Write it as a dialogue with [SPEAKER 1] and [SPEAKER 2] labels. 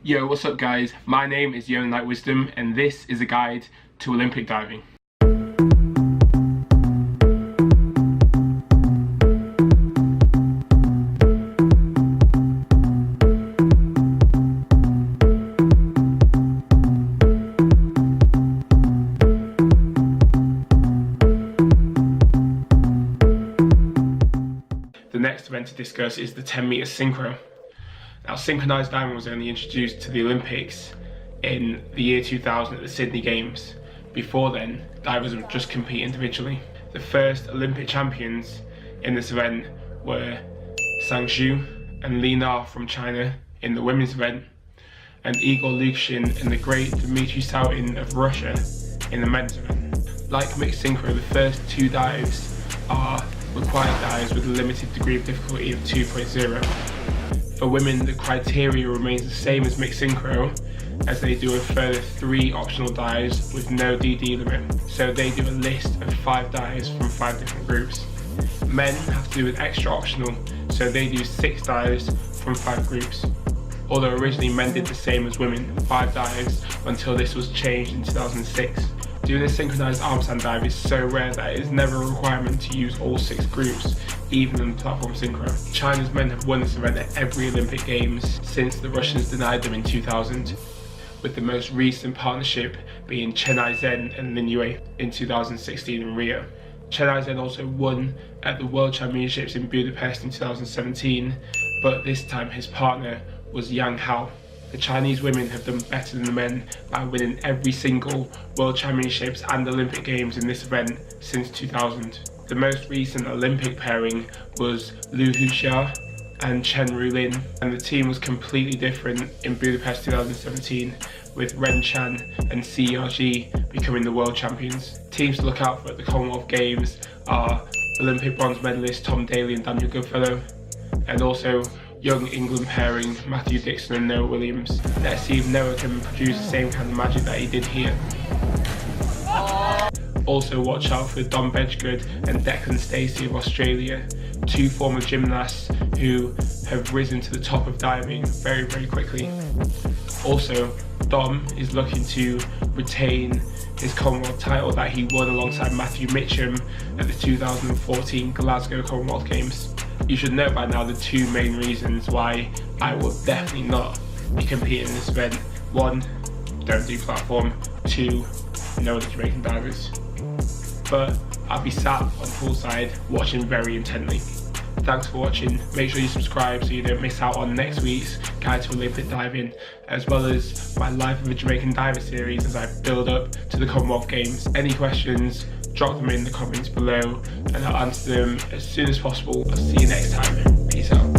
[SPEAKER 1] Yo, what's up guys? My name is Yona and this is a guide to Olympic diving. The next event to discuss is the 10-meter synchro. Now, synchronized diving was only introduced to the Olympics in the year 2000 at the Sydney Games. Before then, divers would just compete individually. The first Olympic champions in this event were Zhang Zhu and Li Na from China in the women's event, and Igor Lukashin and the great Dmitry Sautin of Russia in the men's event. Like mixed synchro, the first two dives are required dives with a limited degree of difficulty of 2.0. For women, the criteria remains the same as mixed synchro, as they do a further 3 optional dives with no DD limit. So they do a list of 5 dives from 5 different groups. Men have to do an extra optional, so they do 6 dives from 5 groups. Although originally men did the same as women, 5 dives, until this was changed in 2006. Doing a synchronized arm stand dive is so rare that it is never a requirement to use all 6 groups, even in platform synchro. China's men have won this event at every Olympic Games since the Russians denied them in 2000, with the most recent partnership being Chen Aizhen and Lin Yue in 2016 in Rio. Chen Aizhen also won at the World Championships in Budapest in 2017, but this time his partner was Yang Hao. The Chinese women have done better than the men by winning every single World Championships and Olympic Games in this event since 2000. The most recent Olympic pairing was Liu Huxia and Chen Rulin, and the team was completely different in Budapest 2017, with Ren Chan and CRG becoming the world champions. Teams to look out for at the Commonwealth Games are Olympic bronze medalists Tom Daley and Daniel Goodfellow, and also young England pairing Matthew Dixon and Noah Williams. Let's see if Noah can produce the same kind of magic that he did here. Also watch out for Dom Bedgood and Declan Stacey of Australia, 2 former gymnasts who have risen to the top of diving very, very quickly. Also, Dom is looking to retain his Commonwealth title that he won alongside Matthew Mitchum at the 2014 Glasgow Commonwealth Games. You should know by now the 2 main reasons why I will definitely not be competing in this event. 1, don't do platform. 2, know the Jamaican divers. But I'll be sat on poolside watching very intently. Thanks for watching. Make sure you subscribe so you don't miss out on next week's Guide to Olympic Diving, as well as my Life of a Jamaican Diver series as I build up to the Commonwealth Games. Any questions, drop them in the comments below and I'll answer them as soon as possible. I'll see you next time. Peace out.